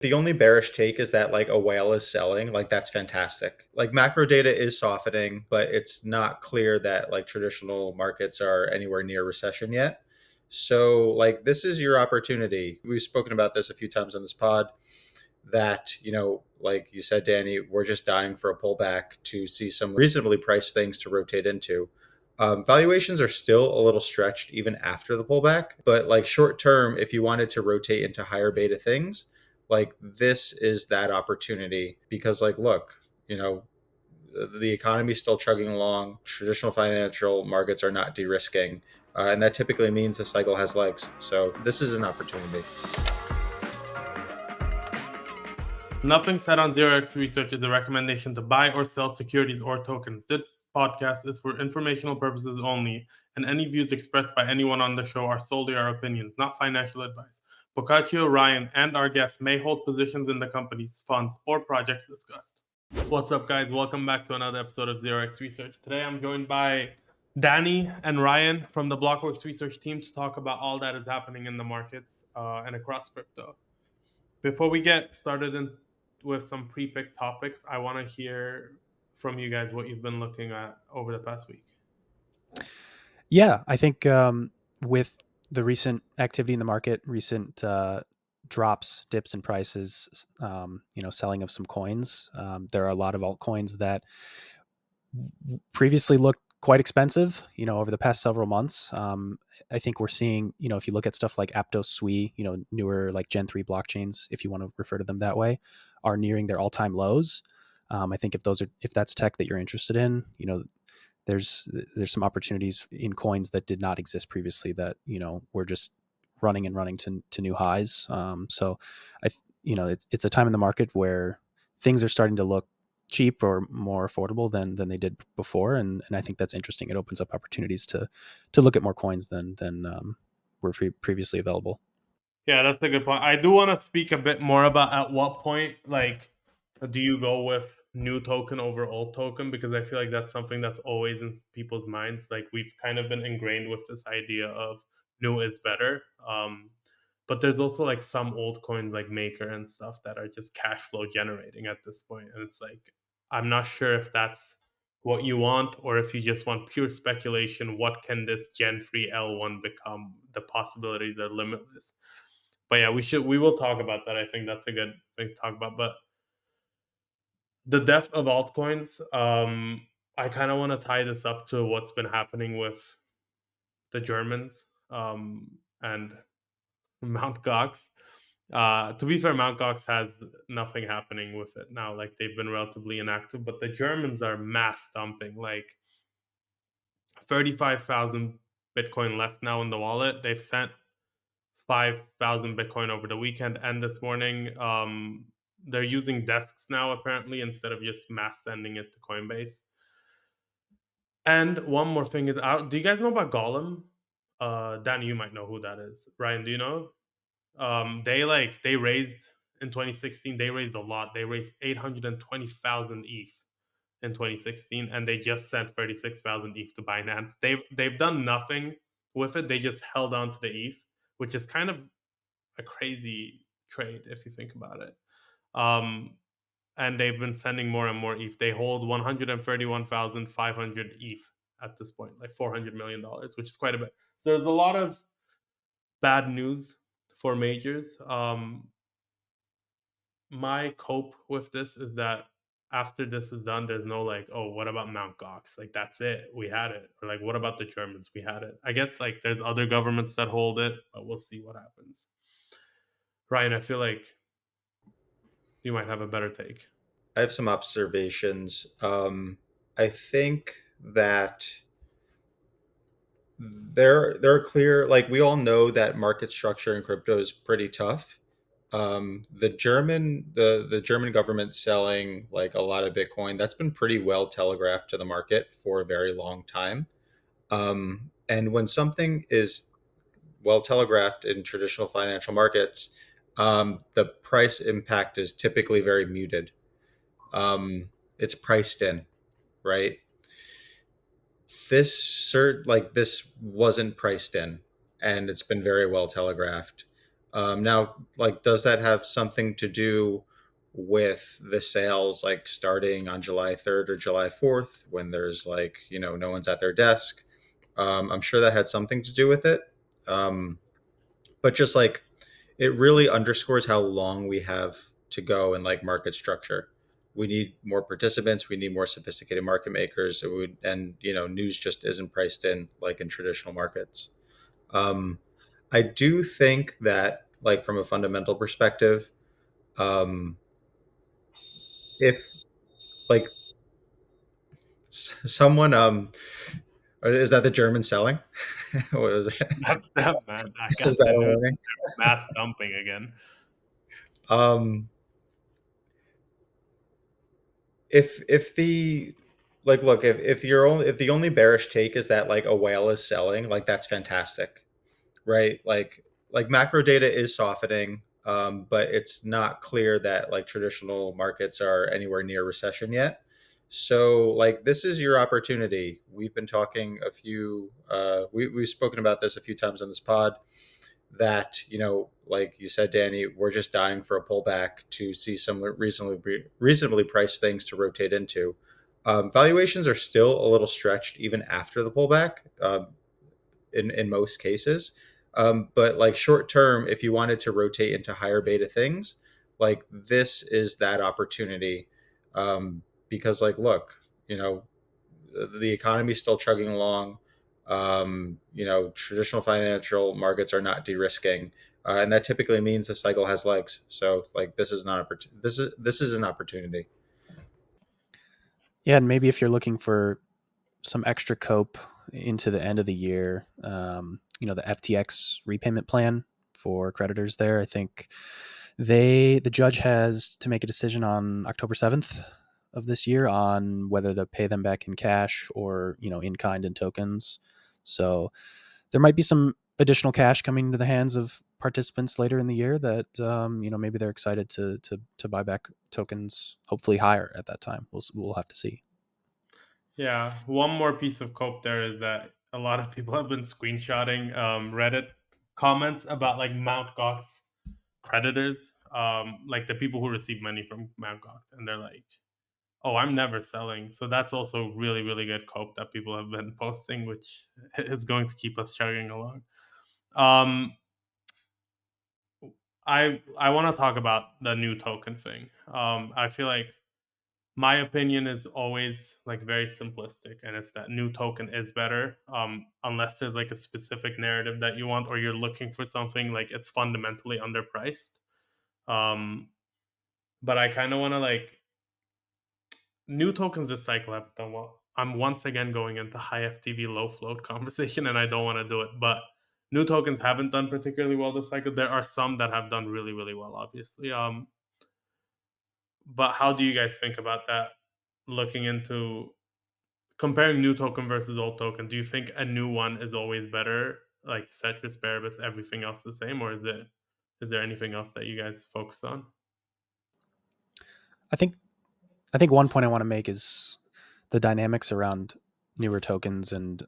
The only bearish take is that like a whale is selling. Like that's fantastic. Like macro data is softening, but it's not clear that like traditional markets are anywhere near recession yet. So like this is your opportunity. We've spoken about this a few times on this pod that, like you said, Danny, we're just dying for a pullback to see some reasonably priced things to rotate into. Valuations are still a little stretched even after the pullback, but like short term, if you wanted to rotate into higher beta things, like this is that opportunity because, like, look, the economy is still chugging along. Traditional financial markets are not de-risking, and that typically means the cycle has legs. So this is an opportunity. Nothing said on ZeroX Research is a recommendation to buy or sell securities or tokens. This podcast is for informational purposes only, and any views expressed by anyone on the show are solely our opinions, not financial advice. Boccaccio, Ryan, and our guests may hold positions in the companies, funds, or projects discussed. What's up, guys? Welcome back to another episode of ZeroX Research. Today I'm joined by Danny and Ryan from the Blockworks Research team to talk about all that is happening in the markets and across crypto. Before we get started with some pre-picked topics, I want to hear from you guys what you've been looking at over the past week. Yeah, I think with the recent activity in the market, recent dips in prices, selling of some coins, there are a lot of altcoins that previously looked quite expensive, over the past several months. I think we're seeing, if you look at stuff like Aptos Sui, newer like Gen 3 blockchains, if you want to refer to them that way, are nearing their all-time lows. I think if that's tech that you're interested in, there's some opportunities in coins that did not exist previously that, were just running to new highs. So it's a time in the market where things are starting to look cheap or more affordable than they did before. And I think that's interesting. It opens up opportunities to look at more coins than were previously available. Yeah, that's a good point. I do want to speak a bit more about at what point, like, do you go with new token over old token? Because I feel like that's something that's always in people's minds. Like, we've kind of been ingrained with this idea of new is better. But there's also like some old coins like Maker and stuff that are just cash flow generating at this point. And it's like, I'm not sure if that's what you want or if you just want pure speculation. What can this Gen 3 L1 become? The possibilities are limitless. But yeah, we will talk about that. I think that's a good thing to talk about. But the death of altcoins, I kind of want to tie this up to what's been happening with the Germans and Mt. Gox. To be fair, Mt. Gox has nothing happening with it now. Like, they've been relatively inactive, but the Germans are mass dumping. Like, 35,000 Bitcoin left now in the wallet. They've sent 5,000 Bitcoin over the weekend and this morning. They're using desks now, apparently, instead of just mass sending it to Coinbase. And one more thing is out. Do you guys know about Golem? Dan, you might know who that is. Ryan, do you know? They raised in 2016. They raised a lot. They raised 820,000 ETH in 2016, and they just sent 36,000 ETH to Binance. They've done nothing with it. They just held on to the ETH, which is kind of a crazy trade if you think about it. And they've been sending more and more ETH. They hold 131,500 ETH at this point, like $400 million, which is quite a bit. So there's a lot of bad news for majors. My cope with this is that after this is done, there's no like, oh, what about Mt. Gox? Like, that's it. We had it. Or like, what about the Germans? We had it. I guess like there's other governments that hold it, but we'll see what happens. Ryan, I feel like you might have a better take. I have some observations. I think that there are clear, like we all know that market structure in crypto is pretty tough. The German government selling like a lot of Bitcoin, that's been pretty well telegraphed to the market for a very long time. And when something is well telegraphed in traditional financial markets, the price impact is typically very muted. It's priced in, right? This wasn't priced in, and it's been very well telegraphed. Now, like, does that have something to do with the sales like starting on July 3rd or July 4th when there's like, no one's at their desk? I'm sure that had something to do with it. Um, but just like it really underscores how long we have to go in like market structure. We need more participants. We need more sophisticated market makers. And news just isn't priced in like in traditional markets. Um, I do think that, like, from a fundamental perspective, um, if like someone, or is that the German selling? What was it? That's them, man. I Is got that the a news. warning? Mass dumping again. Um, if the like look if the only bearish take is that like a whale is selling, like that's fantastic, right? Like macro data is softening, but it's not clear that like traditional markets are anywhere near recession yet. So like this is your opportunity. We've been talking a few we've spoken about this a few times on this pod, that like you said, Danny, we're just dying for a pullback to see some reasonably priced things to rotate into. Valuations are still a little stretched even after the pullback, in most cases. But like short term, if you wanted to rotate into higher beta things, like this is that opportunity. Because like, look, you know, the economy is still chugging along. Traditional financial markets are not de-risking, and that typically means the cycle has legs. So, like, this is not this is an opportunity. Yeah, and maybe if you're looking for some extra cope into the end of the year, the FTX repayment plan for creditors there, I think the judge has to make a decision on October 7th of this year on whether to pay them back in cash or, in kind and tokens. So there might be some additional cash coming into the hands of participants later in the year that maybe they're excited to buy back tokens, hopefully higher at that time. We'll have to see. Yeah, one more piece of cope there is that a lot of people have been screenshotting Reddit comments about like Mt. Gox creditors, like the people who receive money from Mt. Gox, and they're like, "Oh, I'm never selling." So that's also really, really good cope that people have been posting, which is going to keep us chugging along. Um, I want to talk about the new token thing. I feel like my opinion is always like very simplistic, and it's that new token is better, unless there's like a specific narrative that you want, or you're looking for something like it's fundamentally underpriced. Um, but I kind of want to like new tokens this cycle have done well. I'm once again going into high FTV, low float conversation, and I don't want to do it. But new tokens haven't done particularly well this cycle. There are some that have done really, really well, obviously. But how do you guys think about that? Looking into comparing new token versus old token, do you think a new one is always better? Like Ceteris Paribus, everything else the same, or is there anything else that you guys focus on? I think one point I want to make is the dynamics around newer tokens and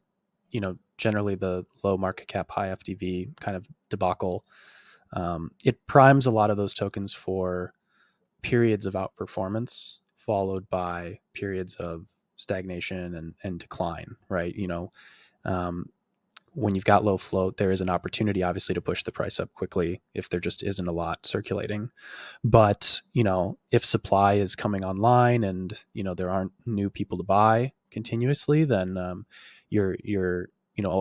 generally the low market cap, high FTV kind of debacle. It primes a lot of those tokens for periods of outperformance followed by periods of stagnation and decline, right? Um, when you've got low float, there is an opportunity, obviously, to push the price up quickly if there just isn't a lot circulating. But if supply is coming online and there aren't new people to buy continuously, then you're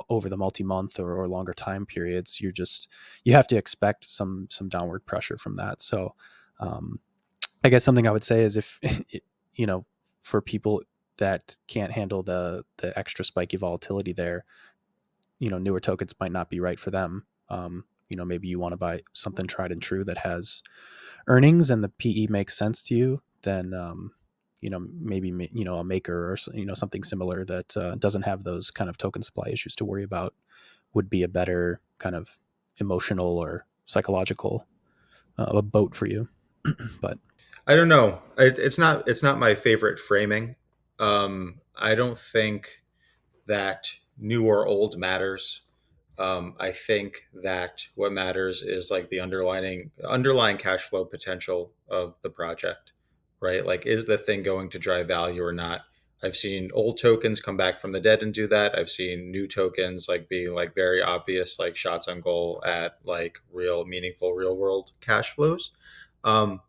over the multi-month or longer time periods, you have to expect some downward pressure from that. So um, I guess something I would say is if you know for people that can't handle the extra spiky volatility there, newer tokens might not be right for them. Maybe you want to buy something tried and true that has earnings and the PE makes sense to you. Then maybe a maker or something similar that doesn't have those kind of token supply issues to worry about would be a better kind of emotional or psychological a boat for you. But I don't know. It's not my favorite framing. I don't think that new or old matters. I think that what matters is like the underlying cash flow potential of the project, right? Like, is the thing going to drive value or not? I've seen old tokens come back from the dead and do that. I've seen new tokens like being like very obvious, like shots on goal at like real meaningful real world cash flows. Um,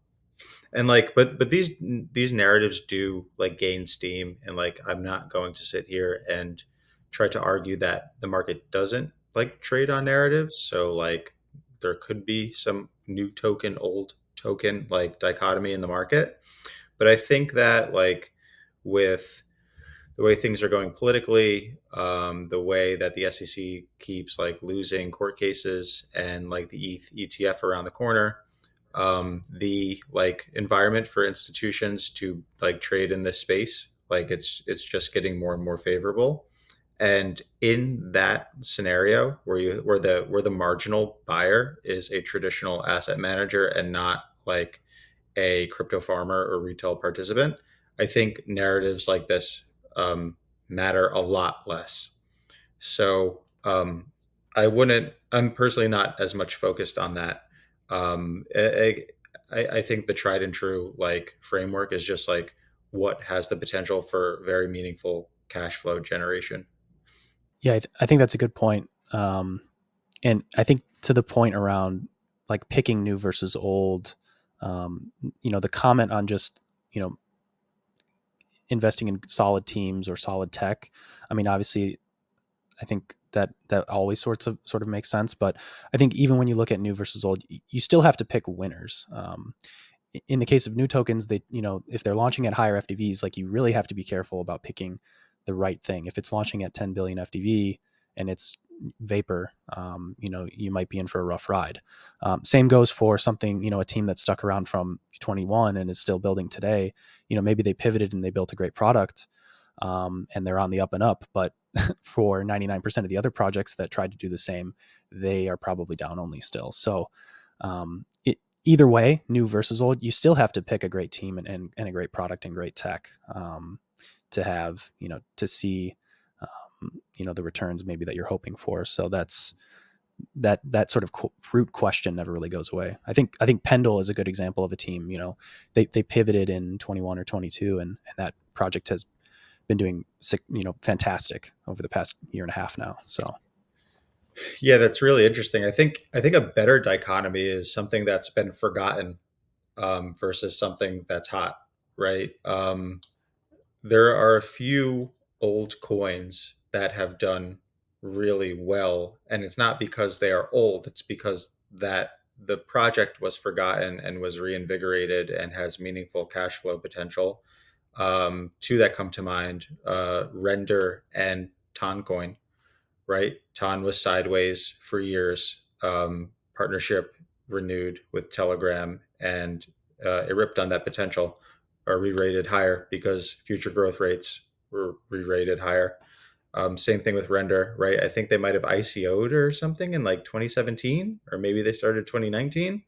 and like but these narratives do like gain steam, and like I'm not going to sit here and try to argue that the market doesn't like trade on narratives. So like there could be some new token old token like dichotomy in the market, but I think that like with the way things are going politically, the way that the SEC keeps like losing court cases, and like the ETF around the corner, the like environment for institutions to like trade in this space, like it's just getting more and more favorable. And in that scenario where the marginal buyer is a traditional asset manager and not like a crypto farmer or retail participant, I think narratives like this matter a lot less. So I'm personally not as much focused on that. I think the tried and true like framework is just like what has the potential for very meaningful cash flow generation. Yeah, I think that's a good point. And I think to the point around like picking new versus old, the comment on just, you know, investing in solid teams or solid tech. I mean, obviously, I think that always sort of makes sense. But I think even when you look at new versus old, you still have to pick winners. In the case of new tokens, if they're launching at higher FDVs, like you really have to be careful about picking the right thing. If it's launching at 10 billion FDV and it's vapor, you might be in for a rough ride. Same goes for something, a team that's stuck around from 21 and is still building today. Maybe they pivoted and they built a great product, and they're on the up and up, but for 99% of the other projects that tried to do the same, they are probably down only still. So either way, new versus old, you still have to pick a great team and a great product and great tech, to have, to see, the returns maybe that you're hoping for. So that sort of root question never really goes away. I think Pendle is a good example of a team. They pivoted in 21 or 22, and that project has been doing, fantastic over the past year and a half now. So Yeah, that's really interesting. I think a better dichotomy is something that's been forgotten versus something that's hot, right? There are a few old coins that have done really well, and it's not because they are old, it's because that the project was forgotten and was reinvigorated and has meaningful cash flow potential. Two that come to mind: Render and Toncoin. Right, Ton was sideways for years. Partnership renewed with Telegram, and it ripped on that potential, or re-rated higher because future growth rates were re-rated higher. Same thing with Render, right? I think they might have ICO'd or something in like 2017, or maybe they started 2019.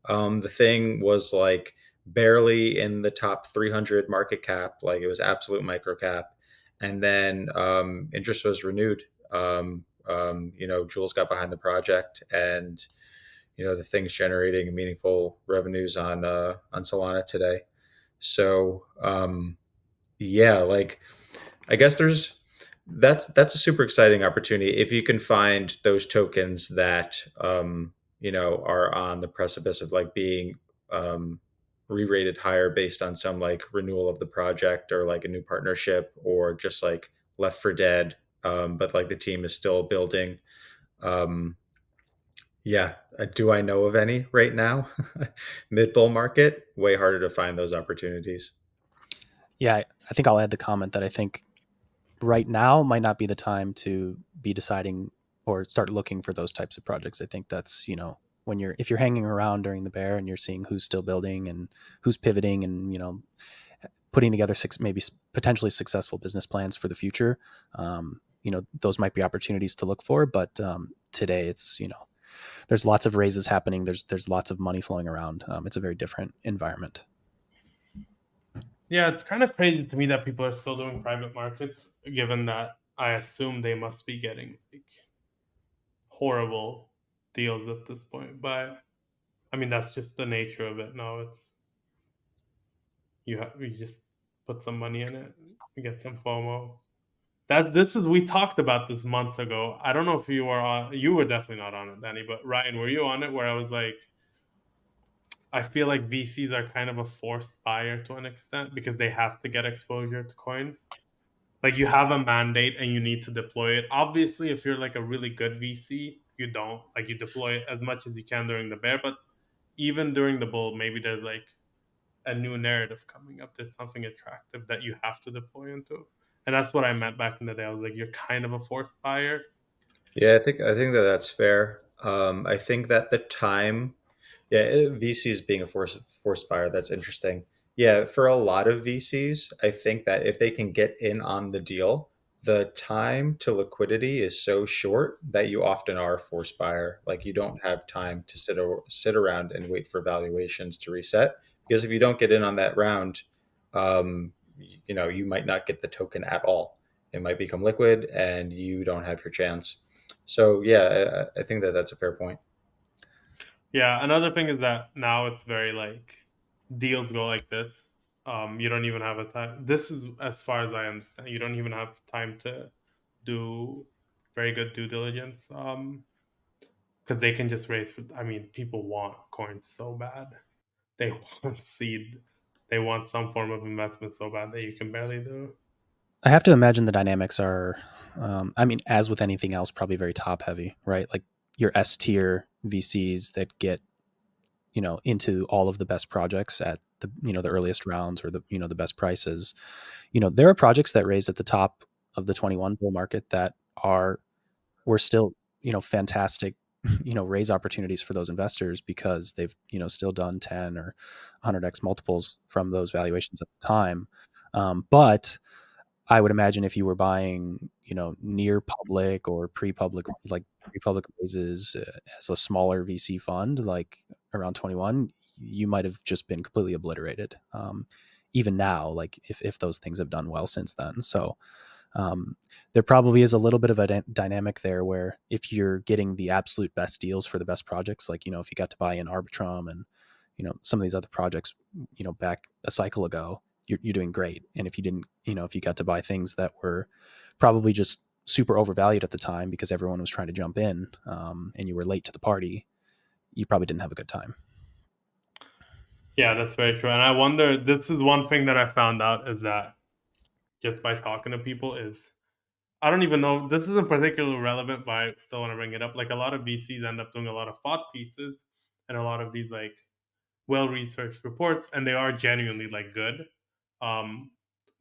The thing was like barely in the top 300 market cap, like it was absolute micro cap. And then interest was renewed. Jules got behind the project, and the thing's generating meaningful revenues on Solana today. So yeah, like I guess that's a super exciting opportunity if you can find those tokens that are on the precipice of like being um, re-rated higher based on some like renewal of the project or like a new partnership, or just like left for dead, but like the team is still building. um, yeah, do I know of any right now? Mid bull market, way harder to find those opportunities. yeah, I think I'll add the comment that I think right now might not be the time to be deciding or start looking for those types of projects. I think that's, if you're hanging around during the bear and you're seeing who's still building and who's pivoting and, putting together maybe potentially successful business plans for the future, those might be opportunities to look for. But today it's, there's lots of raises happening. There's lots of money flowing around. It's a very different environment. Yeah, it's kind of crazy to me that people are still doing private markets, given that I assume they must be getting like horrible deals at this point. But I mean, that's just the nature of it. Now it's you just put some money in it, you get some FOMO. That this is we talked about this months ago. I don't know if you were on. You were definitely not on it, Danny. But Ryan, were you on it? Where I was like, I feel like VCs are kind of a forced buyer to an extent because they have to get exposure to coins. Like you have a mandate and you need to deploy it. Obviously, if you're like a really good VC, you don't like you deploy it as much as you can during the bear. But even during the bull, maybe there's like a new narrative coming up. There's something attractive that you have to deploy into. And that's what I meant back in the day. I was like, you're kind of a forced buyer. Yeah, I think that that's fair. I think that the time, yeah, VCs being a forced buyer, that's interesting. Yeah, for a lot of VCs, I think that if they can get in on the deal, the time to liquidity is so short that you often are a forced buyer. Like you don't have time to sit around and wait for valuations to reset because if you don't get in on that round, you might not get the token at all. It might become liquid and you don't have your chance. So yeah, I think that that's a fair point. Yeah, another thing is that now it's very like deals go like this. You don't even have a time. This is as far as I understand. You don't even have time to do very good due diligence. Because they can just raise. I mean, people want coins so bad. They want seed. They want some form of investment so bad that you can barely do. I have to imagine the dynamics are, I mean, as with anything else, probably very top heavy, right? Like your S tier VCs that get, into all of the best projects at the earliest rounds or the best prices. There are projects that raised at the top of the 21 bull market that were still, fantastic, raise opportunities for those investors because they've, still done 10 or 100x multiples from those valuations at the time. But I would imagine if you were buying, near public or pre-public raises as a smaller VC fund, like around 21, you might have just been completely obliterated. Even now, like if those things have done well since then. So there probably is a little bit of a dynamic there where if you're getting the absolute best deals for the best projects, like, if you got to buy in Arbitrum and, some of these other projects, back a cycle ago, you're doing great. And if you didn't, if you got to buy things that were probably just super overvalued at the time because everyone was trying to jump in, and you were late to the party, you probably didn't have a good time. Yeah, that's very true. And I wonder, this is one thing that I found out is that just by talking to people is, I don't even know, this isn't particularly relevant, but I still want to bring it up. Like a lot of VCs end up doing a lot of thought pieces and a lot of these like well-researched reports, and they are genuinely like good. Um,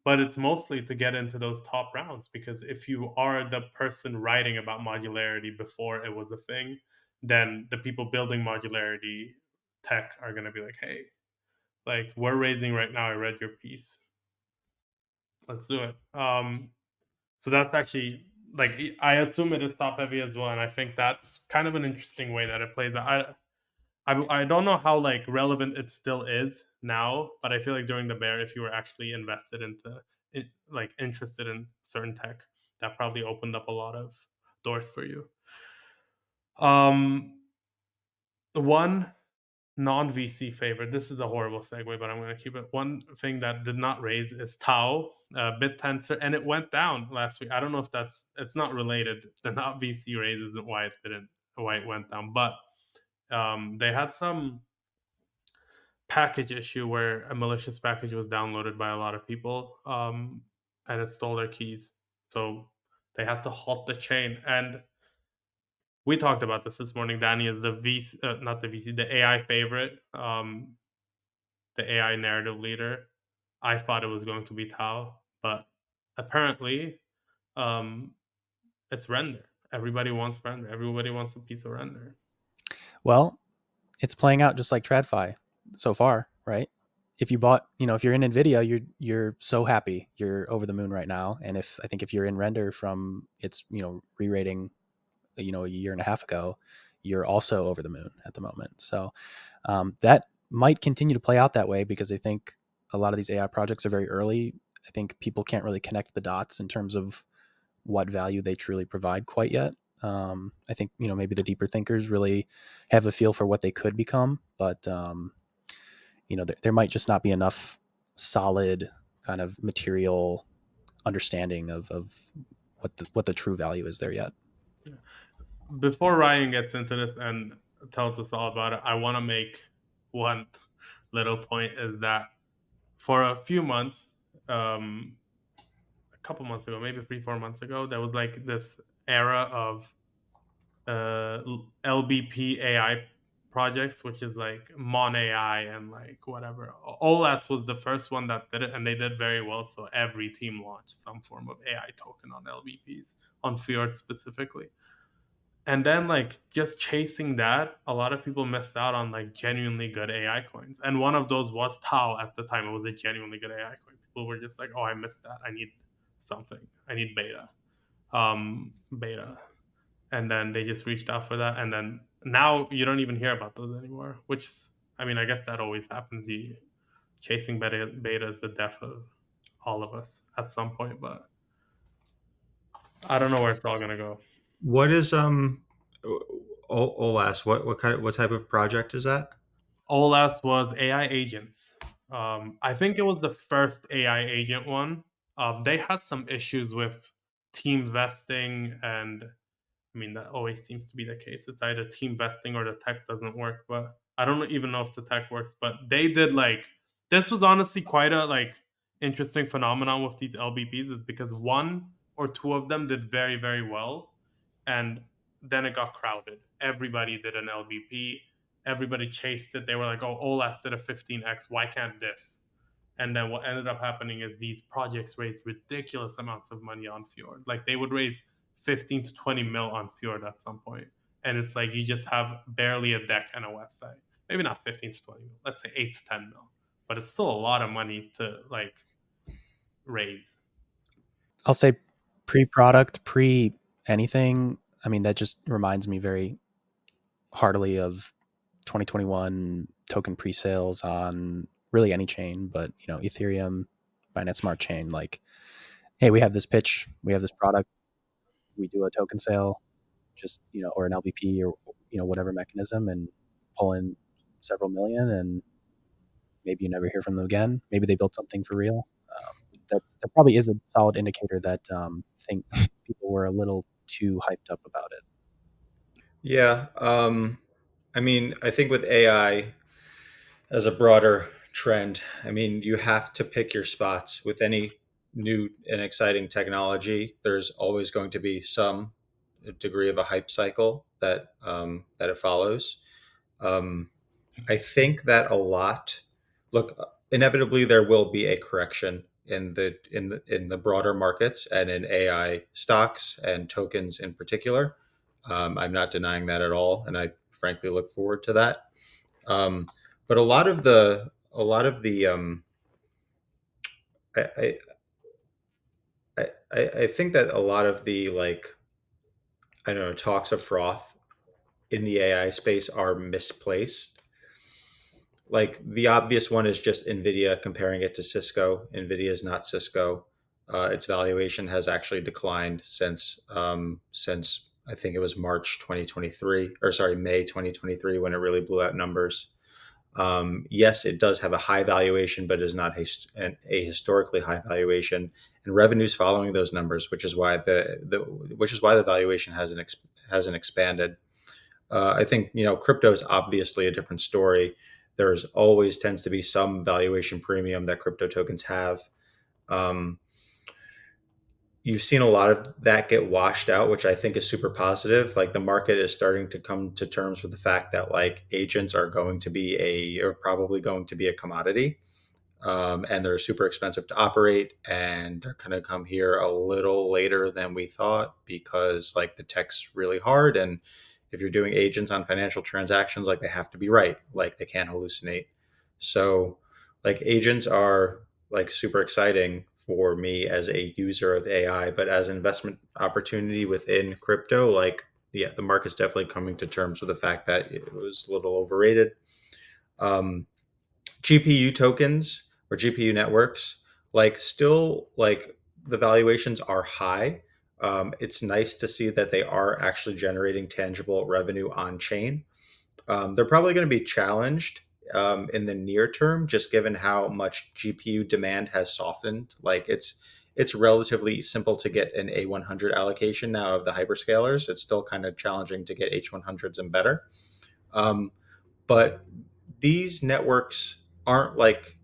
but it's mostly to get into those top rounds because if you are the person writing about modularity before it was a thing, then the people building modularity tech are going to be like, hey, like we're raising right now. I read your piece. Let's do it. So that's actually like I assume it is top heavy as well, and I think that's kind of an interesting way that it plays out. I don't know how like relevant it still is now, but I feel like during the bear, if you were actually invested into it, like interested in certain tech, that probably opened up a lot of doors for you. Um, one non VC favorite. This is a horrible segue, but I'm going to keep it. One thing that did not raise is Tau, BitTensor, and it went down last week. I don't know if it's not related. The not VC raise isn't why it went down, but they had some package issue where a malicious package was downloaded by a lot of people, and it stole their keys. So they had to halt the chain. And we talked about this morning. Danny is the VC, not the VC, the AI favorite, the AI narrative leader. I thought it was going to be Tao, but apparently, um, it's render. Everybody wants render. Everybody wants a piece of render. Well, it's playing out just like TradFi so far, right? If you bought, if you're in Nvidia, you're so happy, you're over the moon right now. And if you're in render from its re-rating, a year and a half ago, you're also over the moon at the moment. So that might continue to play out that way because I think a lot of these AI projects are very early. I think people can't really connect the dots in terms of what value they truly provide quite yet. I think maybe the deeper thinkers really have a feel for what they could become, but there might just not be enough solid kind of material understanding of what the true value is there yet. Before Ryan gets into this and tells us all about it, I want to make one little point is that for a few months, a couple months ago, maybe 3-4 months ago, there was like this era of LBP AI projects, which is like Mon AI and like whatever. OLAS was the first one that did it, and they did very well. So every team launched some form of AI token on LBPs, on Fjord specifically. And then like just chasing that, a lot of people missed out on like genuinely good AI coins. And one of those was Tau at the time. It was a genuinely good AI coin. People were just like, oh, I missed that. I need something. I need beta. And then they just reached out for that. And then now you don't even hear about those anymore, which is, I mean, I guess that always happens. You chasing beta is the death of all of us at some point, but I don't know where it's all gonna go. What is OLAS? What type of project is that? OLAS was AI agents. I think it was the first AI agent one. They had some issues with team vesting, and I mean that always seems to be the case. It's either team vesting or the tech doesn't work. But I don't even know if the tech works. But they did like this was honestly quite a like interesting phenomenon with these LBPs, is because one or two of them did very very well, and then it got crowded. Everybody did an LBP. Everybody chased it. They were like, "Oh, OLAS did a 15x. Why can't this?" And then what ended up happening is these projects raised ridiculous amounts of money on Fjord. Like they would raise 15 to 20 mil on Fjord at some point. And it's like you just have barely a deck and a website. Maybe not 15 to 20 mil. Let's say 8 to 10 mil. But it's still a lot of money to like raise. I'll say pre-product, pre-anything. I mean, that just reminds me very heartily of 2021 token pre-sales on really any chain, but Ethereum, Binance Smart Chain. Like, hey, we have this pitch, we have this product, we do a token sale, just or an LBP or whatever mechanism, and pull in several million, and maybe you never hear from them again. Maybe they built something for real. That probably is a solid indicator that I think people were a little too hyped up about it. Yeah. I mean, I think with AI as a broader trend, I mean, you have to pick your spots with any new and exciting technology. There's always going to be some degree of a hype cycle that it follows. Um, I think that a lot. Look, inevitably there will be a correction in the broader markets and in AI stocks and tokens in particular. I'm not denying that at all, and I frankly look forward to that. Um, but I, I think that a lot of the like I don't know talks of froth in the AI space are misplaced. Like the obvious one is just Nvidia comparing it to Cisco. Nvidia is not Cisco. Its valuation has actually declined since I think it was March 2023, or sorry, May 2023, when it really blew out numbers. Yes, it does have a high valuation, but is not a historically high valuation, and revenues following those numbers, which is why the valuation hasn't expanded. I think crypto is obviously a different story. There's always tends to be some valuation premium that crypto tokens have. Um, you've seen a lot of that get washed out, which I think is super positive. Like the market is starting to come to terms with the fact that like agents are probably going to be a commodity, and they're super expensive to operate, and they're going to come here a little later than we thought because like the tech's really hard, and if you're doing agents on financial transactions, like they have to be right, like they can't hallucinate. So like agents are like super exciting for me as a user of AI, but as an investment opportunity within crypto, like yeah, the market's definitely coming to terms with the fact that it was a little overrated. um, GPU tokens or GPU networks, like still like the valuations are high, It's nice to see that they are actually generating tangible revenue on chain. They're probably going to be challenged in the near term, just given how much GPU demand has softened. Like it's relatively simple to get an A100 allocation now of the hyperscalers. It's still kind of challenging to get H100s and better. Um, but these networks aren't like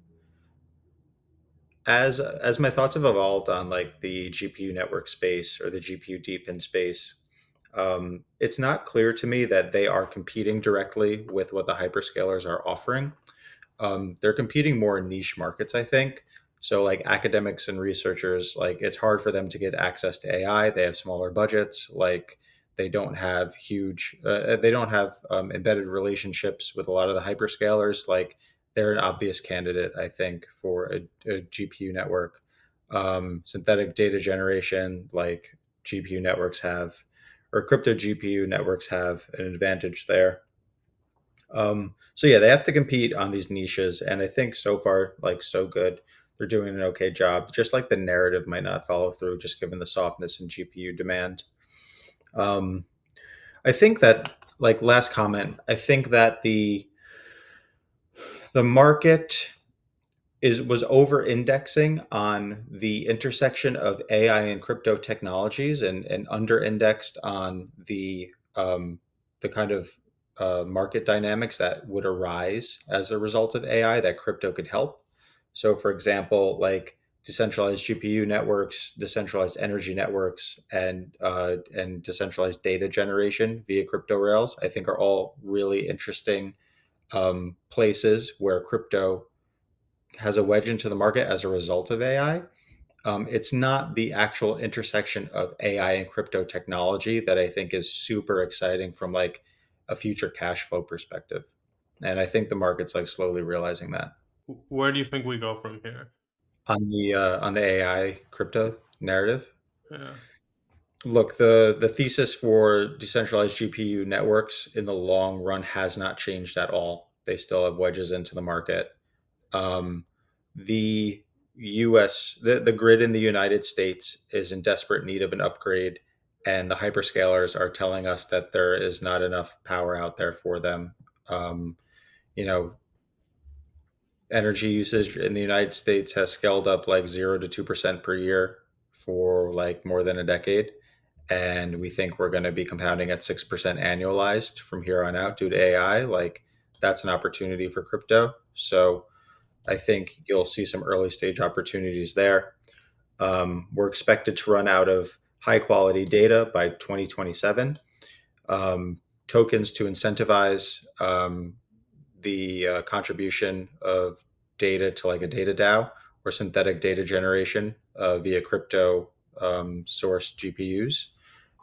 as my thoughts have evolved on like the GPU network space or the GPU deep in space. It's not clear to me that they are competing directly with what the hyperscalers are offering. They're competing more in niche markets, I think. So, like academics and researchers, like it's hard for them to get access to AI. They have smaller budgets. Like they don't have embedded relationships with a lot of the hyperscalers. Like they're an obvious candidate, I think, for a GPU network. Synthetic data generation, like GPU networks have, or crypto GPU networks have an advantage there. So yeah, they have to compete on these niches, and I think so far, like so good, they're doing an okay job. Just like the narrative might not follow through, just given the softness in GPU demand. Um, I think that, like last comment, I think that the market is was over indexing on the intersection of AI and crypto technologies and under indexed on the kind of market dynamics that would arise as a result of AI that crypto could help. So, for example, like decentralized GPU networks, decentralized energy networks, and decentralized data generation via crypto rails, I think are all really interesting places where crypto has a wedge into the market as a result of AI. It's not the actual intersection of AI and crypto technology that I think is super exciting from like a future cash flow perspective. And I think the market's like slowly realizing that Where do you think we go from here? on the AI crypto narrative. Yeah. Look, the thesis for decentralized GPU networks in the long run has not changed at all. They still have wedges into the market. Um, the the grid in the United States is in desperate need of an upgrade, and the hyperscalers are telling us that there is not enough power out there for them. Um, you know, Energy usage in the United States has scaled up like 0 to 2% per year for like more than a decade. And we think we're going to be compounding at 6% annualized from here on out due to AI. Like, that's an opportunity for crypto. So, I think you'll see some early stage opportunities there. We're expected to run out of high quality data by 2027. Tokens to incentivize the contribution of data to like a data DAO or synthetic data generation via crypto sourced GPUs,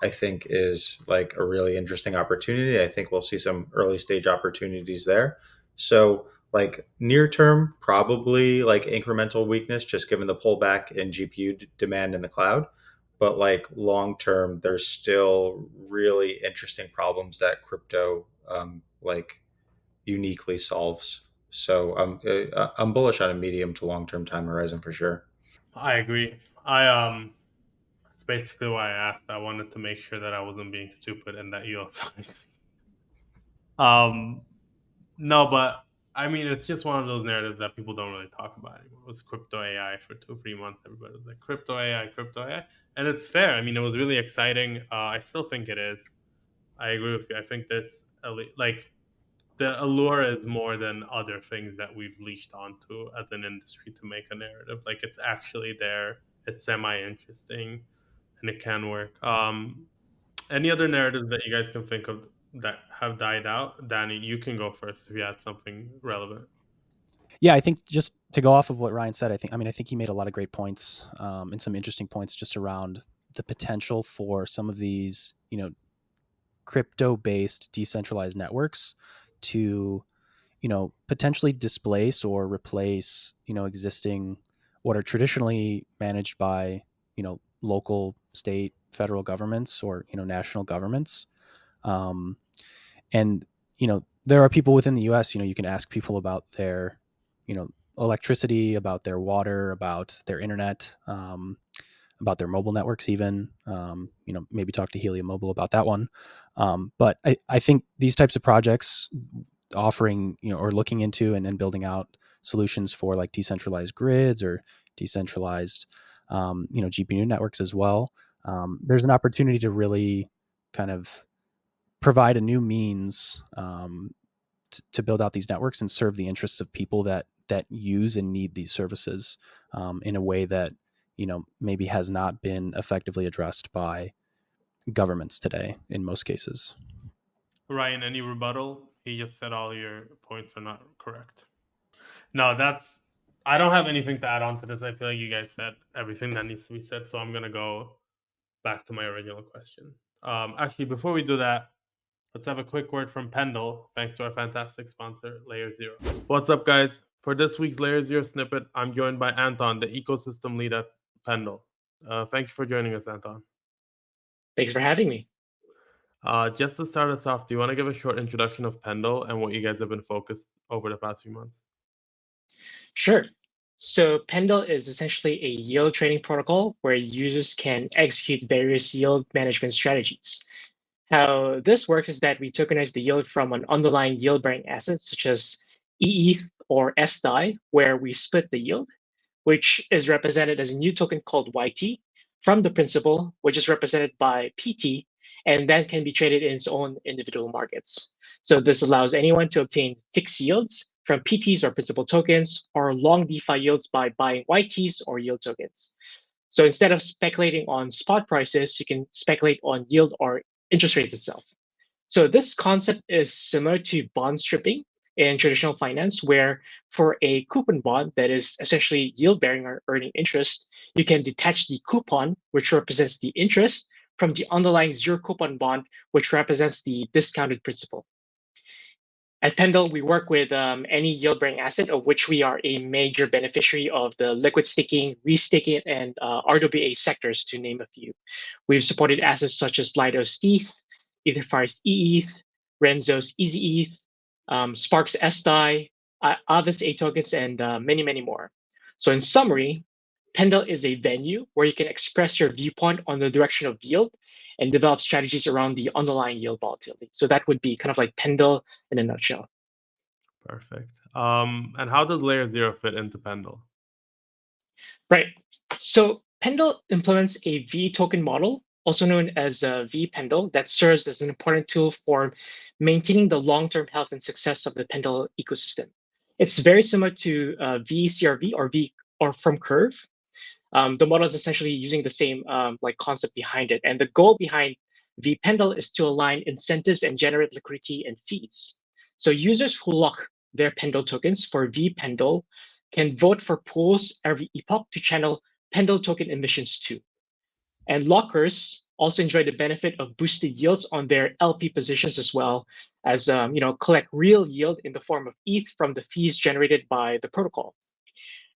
I think is like a really interesting opportunity. I think we'll see some early stage opportunities there. So, like near term, probably like incremental weakness, just given the pullback in GPU demand in the cloud. But like long term, there's still really interesting problems that crypto like uniquely solves. So I'm bullish on a medium to long term time horizon for sure. I agree. I That's basically why I asked. I wanted to make sure that I wasn't being stupid and that you also um no, but I mean it's just one of those narratives that people don't really talk about anymore. It was crypto AI for 2 3 months. Everybody was like crypto AI, crypto AI. And it's fair. I mean it was really exciting. I still think it is. I agree with you. I think this like the allure is more than other things that we've leashed onto as an industry to make a narrative. Like it's actually there. It's semi interesting and it can work. Any other narratives that you guys can think of that have died out? Danny, you can go first if you had something relevant. Yeah, I think just to go off of what Ryan said, I think he made a lot of great points and some interesting points just around the potential for some of these, crypto-based decentralized networks to, potentially displace or replace, existing what are traditionally managed by, local, state, federal governments or, national governments. Um, and there are people within the US, you can ask people about their, you know electricity, about their water, about their internet, about their mobile networks even. Maybe talk to Helium Mobile about that one. But I think these types of projects offering, or looking into and building out solutions for like decentralized grids or decentralized, GPU networks as well. There's an opportunity to really kind of provide a new means to build out these networks and serve the interests of people that use and need these services in a way that maybe has not been effectively addressed by governments today in most cases. Ryan, any rebuttal? He just said all your points are not correct. No, I don't have anything to add on to this. I feel like you guys said everything that needs to be said, so I'm gonna go back to my original question. Actually, before we do that, let's have a quick word from Pendle, thanks to our fantastic sponsor, LayerZero. What's up, guys? For this week's LayerZero snippet, I'm joined by Anton, the ecosystem lead at Pendle. Thank you for joining us, Anton. Thanks for having me. Just to start us off, do you want to give a short introduction of Pendle and what you guys have been focused over the past few months? Sure. So Pendle is essentially a yield trading protocol where users can execute various yield management strategies. How this works is that we tokenize the yield from an underlying yield-bearing asset, such as EETH or SDAI, where we split the yield, which is represented as a new token called YT, from the principal, which is represented by PT, and that can be traded in its own individual markets. So this allows anyone to obtain fixed yields from PTs or principal tokens, or long DeFi yields by buying YTs or yield tokens. So instead of speculating on spot prices, you can speculate on yield or interest rates itself. So this concept is similar to bond stripping in traditional finance, where for a coupon bond that is essentially yield bearing or earning interest, you can detach the coupon, which represents the interest, from the underlying zero coupon bond, which represents the discounted principal. At Pendle, we work with any yield-bearing asset, of which we are a major beneficiary of the liquid staking, restaking, and RWA sectors, to name a few. We've supported assets such as Lido's ETH, Etherfire's EETH, Renzo's Easy ETH, Spark's SDAI, Avis A tokens, and many, many more. So in summary, Pendle is a venue where you can express your viewpoint on the direction of yield and develop strategies around the underlying yield volatility. So that would be kind of like Pendle in a nutshell. Perfect. And how does LayerZero fit into Pendle? Right. So Pendle implements a V token model, also known as V Pendle, that serves as an important tool for maintaining the long-term health and success of the Pendle ecosystem. It's very similar to VCRV or from Curve. The model is essentially using the same concept behind it. And the goal behind vPendle is to align incentives and generate liquidity and fees. So users who lock their Pendle tokens for vPendle can vote for pools every epoch to channel Pendle token emissions too. And lockers also enjoy the benefit of boosted yields on their LP positions, as well as collect real yield in the form of ETH from the fees generated by the protocol.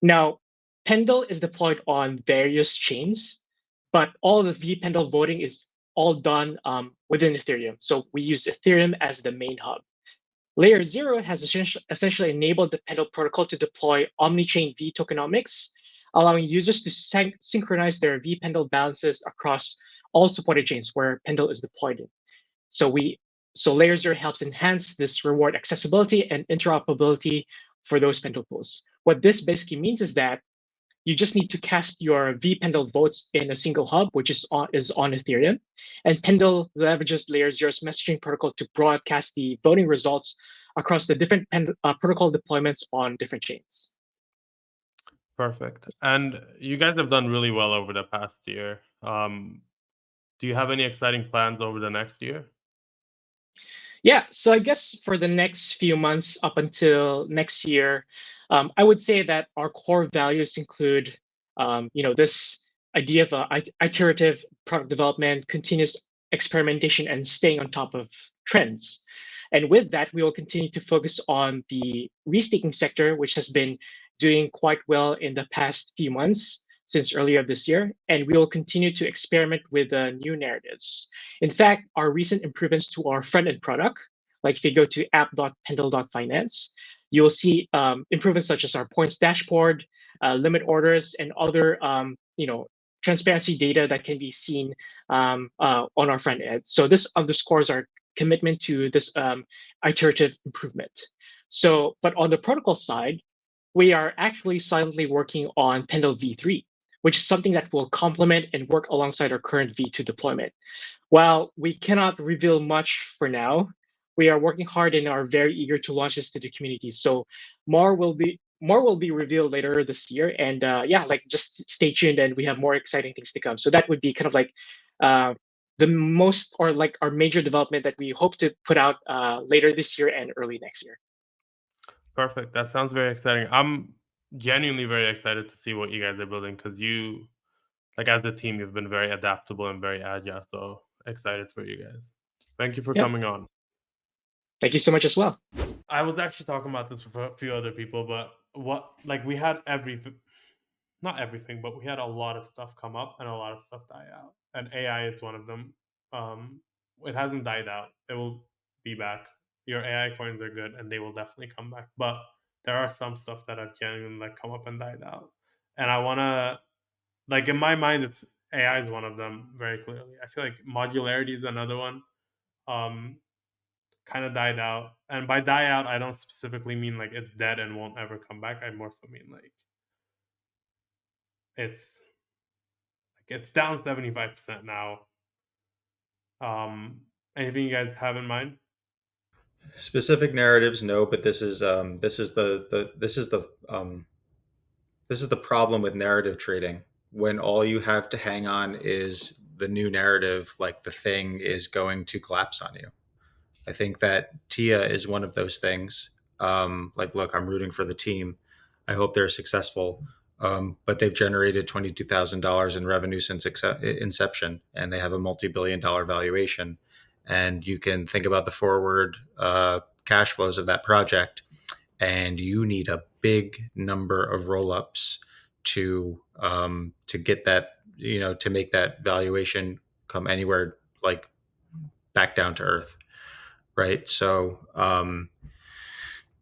Now, Pendle is deployed on various chains, but all the vPendle voting is all done within Ethereum. So we use Ethereum as the main hub. LayerZero has essentially enabled the Pendle protocol to deploy omni-chain V tokenomics, allowing users to synchronize their vPendle balances across all supported chains where Pendle is deployed in. So LayerZero helps enhance this reward accessibility and interoperability for those Pendle pools. What this basically means is that you just need to cast your vPendle votes in a single hub, which is on Ethereum. And Pendle leverages LayerZero's messaging protocol to broadcast the voting results across the different protocol deployments on different chains. Perfect. And you guys have done really well over the past year. Do you have any exciting plans over the next year? Yeah, so I guess for the next few months up until next year, I would say that our core values include, this idea of iterative product development, continuous experimentation, and staying on top of trends. And with that, we will continue to focus on the restaking sector, which has been doing quite well in the past few months since earlier this year, and we will continue to experiment with new narratives. In fact, our recent improvements to our front-end product, like if you go to app.pendle.finance, you'll see improvements such as our points dashboard, limit orders, and other transparency data that can be seen on our front end. So this underscores our commitment to this iterative improvement. So, but on the protocol side, we are actually silently working on Pendle v3, which is something that will complement and work alongside our current v2 deployment. While we cannot reveal much for now, we are working hard and are very eager to launch this to the community. So more will be revealed later this year, and yeah, like just stay tuned, and we have more exciting things to come. So that would be kind of like uh, the most, or like our major development that we hope to put out later this year and early next year. Perfect. That sounds very exciting. I'm genuinely very excited to see what you guys are building, because you, like, as a team, you've been very adaptable and very agile. So excited for you guys. Thank you for Yep. coming on. Thank you so much as well. I was actually talking about this with a few other people, but we had not everything, but we had a lot of stuff come up and a lot of stuff die out. And AI is one of them. Um, it hasn't died out. It will be back. Your AI coins are good, and they will definitely come back. But there are some stuff that have genuinely like come up and died out. And I wanna, like, in my mind, it's AI is one of them very clearly. I feel like modularity is another one. Um, Kind of died out, and by die out, I don't specifically mean like it's dead and won't ever come back. I more so mean like it's it's down 75% now. Anything you guys have in mind? Specific narratives, no, but this is the problem with narrative trading. When all you have to hang on is the new narrative, like the thing is going to collapse on you. I think that Tia is one of those things. Like, look, I'm rooting for the team. I hope they're successful. But they've generated $22,000 in revenue since inception, and they have a multi-billion-dollar valuation. And you can think about the forward cash flows of that project, and you need a big number of roll-ups to get that, to make that valuation come anywhere like back down to earth, right? So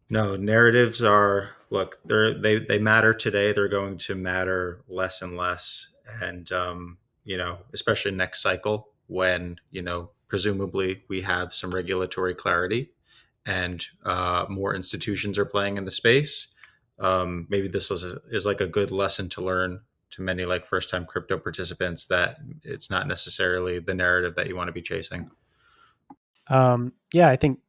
no, narratives are, look, they matter today. They're going to matter less and less, and especially next cycle when presumably we have some regulatory clarity and more institutions are playing in the space. Maybe this is like a good lesson to learn to many like first time crypto participants that it's not necessarily the narrative that you want to be chasing. Yeah, I think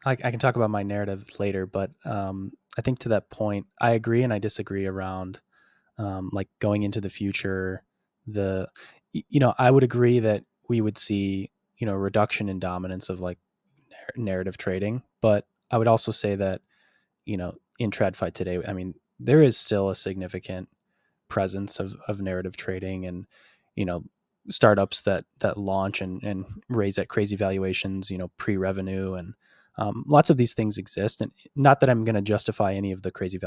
I can talk about my narrative later, but I think to that point, I agree and I disagree around like going into the future. I would agree that we would see a reduction in dominance of like narrative trading, but I would also say that in TradFi today, I mean, there is still a significant presence of narrative trading and you know startups that launch and raise at crazy valuations, pre-revenue, and lots of these things exist. And not that I'm going to justify any of the crazy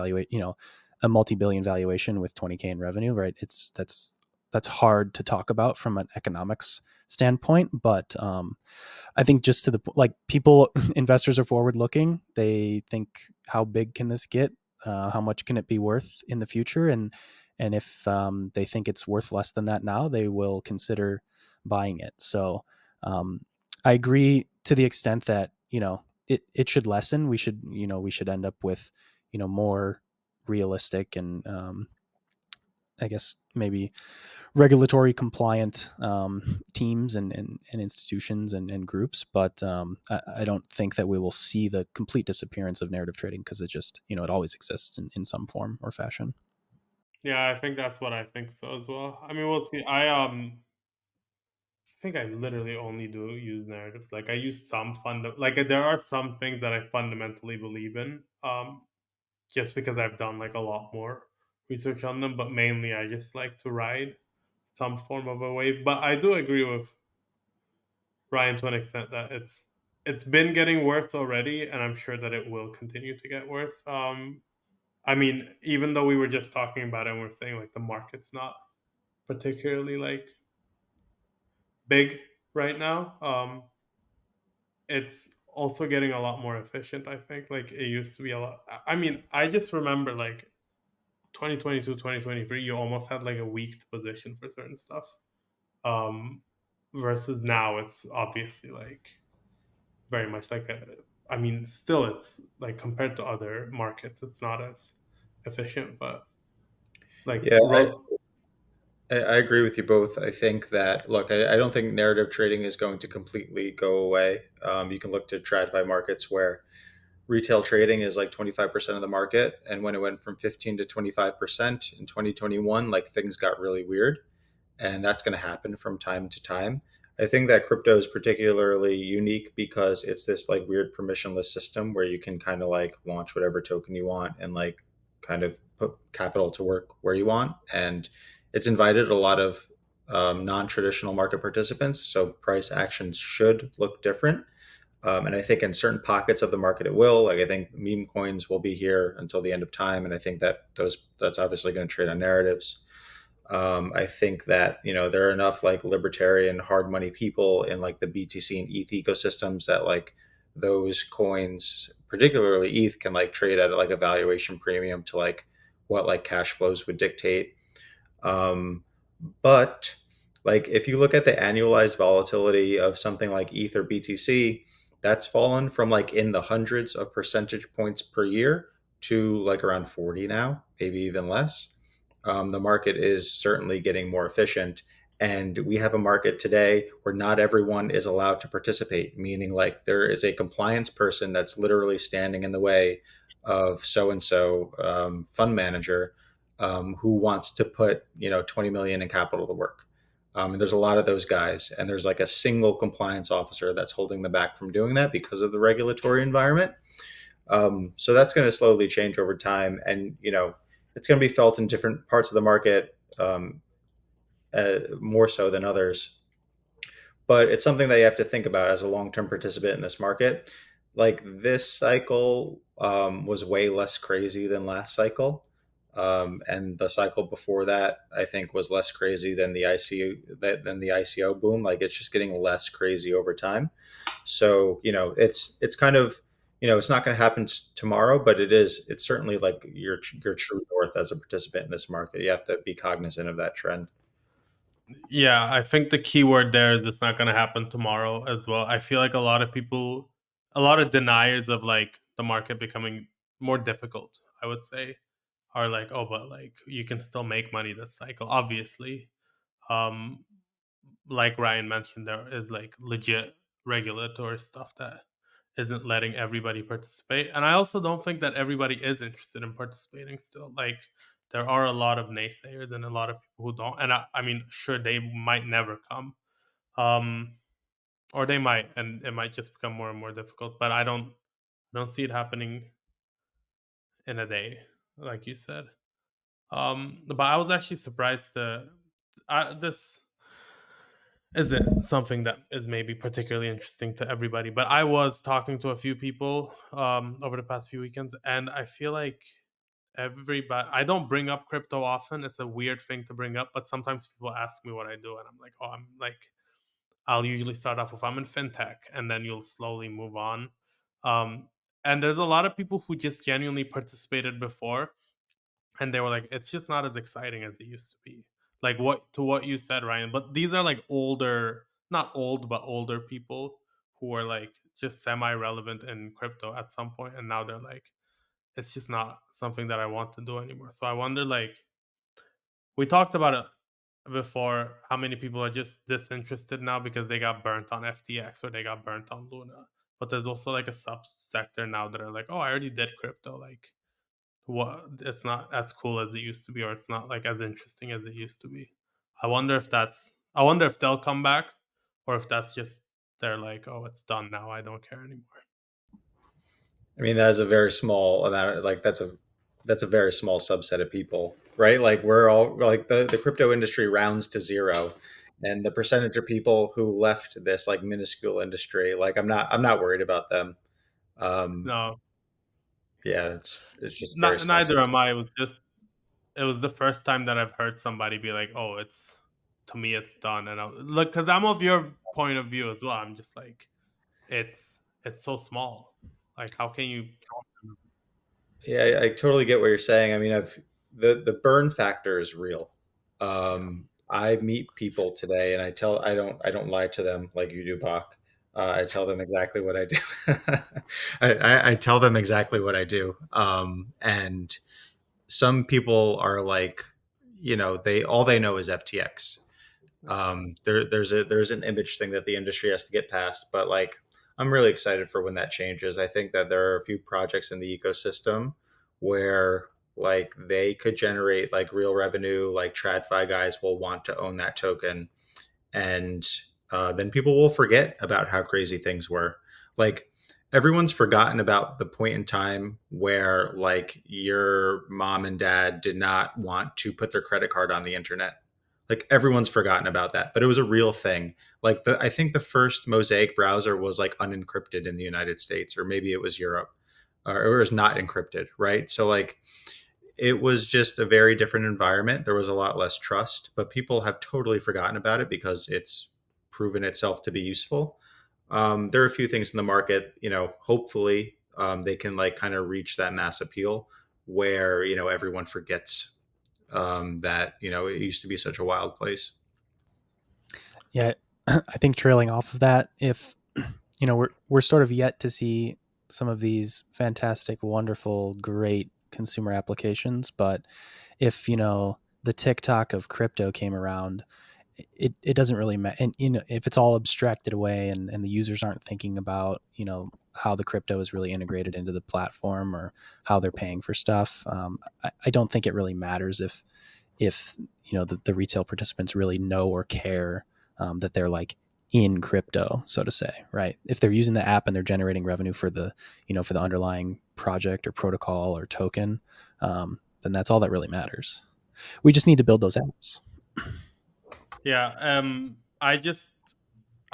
a multi-billion valuation with 20K in revenue, right? That's hard to talk about from an economics standpoint, but I think just to the like people investors are forward looking. They think, how big can this get? How much can it be worth in the future? And if they think it's worth less than that now, they will consider buying it. So I agree to the extent that it should lessen. We should end up with more realistic and I guess maybe regulatory compliant teams and institutions and groups. But I don't think that we will see the complete disappearance of narrative trading, because it just, it always exists in some form or fashion. Yeah, I think that's what I think so as well. I mean, we'll see. I think I literally only do use narratives. Like, I use some like there are some things that I fundamentally believe in. Just because I've done like a lot more research on them, but mainly I just like to ride some form of a wave. But I do agree with Ryan to an extent that it's been getting worse already, and I'm sure that it will continue to get worse. I mean, even though we were just talking about it and we're saying like the market's not particularly like big right now, it's also getting a lot more efficient. I think like it used to be a lot. I mean, I just remember like 2022, 2023, you almost had like a weak position for certain stuff. Versus now, it's obviously like very much like I mean, still, it's like compared to other markets, it's not as efficient, but like Yeah, I agree with you both. I think that, look, I don't think narrative trading is going to completely go away. You can look to TradFi markets where retail trading is like 25% of the market. And when it went from 15 to 25% in 2021, like things got really weird. And that's going to happen from time to time. I think that crypto is particularly unique because it's this like weird permissionless system where you can kind of like launch whatever token you want and like kind of put capital to work where you want. And it's invited a lot of non-traditional market participants. So price actions should look different. And I think in certain pockets of the market it will. Like I think meme coins will be here until the end of time, and I think that that's obviously going to trade on narratives. I think that there are enough like libertarian hard money people in like the BTC and ETH ecosystems that like those coins, particularly ETH, can like trade at like a valuation premium to like what like cash flows would dictate. But like if you look at the annualized volatility of something like ETH or BTC, that's fallen from like in the hundreds of percentage points per year to like around 40 now, maybe even less. The market is certainly getting more efficient. And we have a market today where not everyone is allowed to participate, meaning like there is a compliance person that's literally standing in the way of so and so fund manager who wants to put 20 million in capital to work. And there's a lot of those guys, and there's like a single compliance officer that's holding them back from doing that because of the regulatory environment. So that's going to slowly change over time, and it's going to be felt in different parts of the market more so than others. But it's something that you have to think about as a long-term participant in this market. Like this cycle was way less crazy than last cycle, and the cycle before that I think was less crazy than the ICO boom. Like it's just getting less crazy over time. So it's kind of it's not going to happen tomorrow, but it's certainly like your true north as a participant in this market. You have to be cognizant of that trend. Yeah, I think the key word there is it's not going to happen tomorrow as well. I feel like a lot of people, a lot of deniers of like the market becoming more difficult, I would say, are like, oh, but like you can still make money this cycle, obviously. Um, like Ryan mentioned, there is like legit regulatory stuff that isn't letting everybody participate. And I also don't think that everybody is interested in participating still. Like there are a lot of naysayers and a lot of people who don't. And I mean, sure, they might never come. Um, or they might, and it might just become more and more difficult. But I don't see it happening in a day, like you said. But I was actually surprised this isn't something that is maybe particularly interesting to everybody. But I was talking to a few people over the past few weekends, and I feel like everybody. I don't bring up crypto often. It's a weird thing to bring up, but sometimes people ask me what I do, and I'm like, oh, I'm like, I'll usually start off with I'm in fintech, and then you'll slowly move on. Um, and there's a lot of people who just genuinely participated before, and they were like, it's just not as exciting as it used to be. Like what you said, Ryan. But these are like older, not old, but older people who are like just semi-relevant in crypto at some point, and now they're like, it's just not something that I want to do anymore. So I wonder, like, we talked about it before, how many people are just disinterested now because they got burnt on FTX or they got burnt on Luna. But there's also like a subsector now that are like, oh, I already did crypto, like what, it's not as cool as it used to be, or it's not like as interesting as it used to be. I wonder if they'll come back, or if that's just they're like, oh, it's done now, I don't care anymore. I mean, that is a very small amount. Like that's a very small subset of people, right? Like we're all like the crypto industry rounds to zero, and the percentage of people who left this like minuscule industry, like I'm not worried about them. Um, No, yeah, it's just very not, small neither subset. am I. It was the first time that I've heard somebody be like, oh, it's, to me it's done. And I look, because I'm of your point of view as well, I'm just like, it's so small, like how can you. Yeah, I totally get what you're saying. I mean, the burn factor is real. I meet people today, and I don't lie to them like you do, Bach. I tell them exactly what I do. I tell them exactly what I do. And some people are like, they all they know is FTX. There's an image thing that the industry has to get past, but like I'm really excited for when that changes. I think that there are a few projects in the ecosystem where like they could generate like real revenue, like TradFi guys will want to own that token, and then people will forget about how crazy things were. Like everyone's forgotten about the point in time where like your mom and dad did not want to put their credit card on the internet. Like everyone's forgotten about that, but it was a real thing. Like I think the first Mosaic browser was like unencrypted in the United States, or maybe it was Europe, or it was not encrypted, right? So like it was just a very different environment. There was a lot less trust, but people have totally forgotten about it because it's proven itself to be useful. There are a few things in the market, hopefully they can like kind of reach that mass appeal where, everyone forgets that, it used to be such a wild place. Yeah, I think trailing off of that, if we're sort of yet to see some of these fantastic, wonderful, great consumer applications, but if the TikTok of crypto came around, it doesn't really matter. And if it's all abstracted away and the users aren't thinking about how the crypto is really integrated into the platform or how they're paying for stuff, I don't think it really matters if the retail participants really know or care that they're like in crypto, so to say, right? If they're using the app and they're generating revenue for the for the underlying project or protocol or token, then that's all that really matters. We just need to build those apps. Yeah.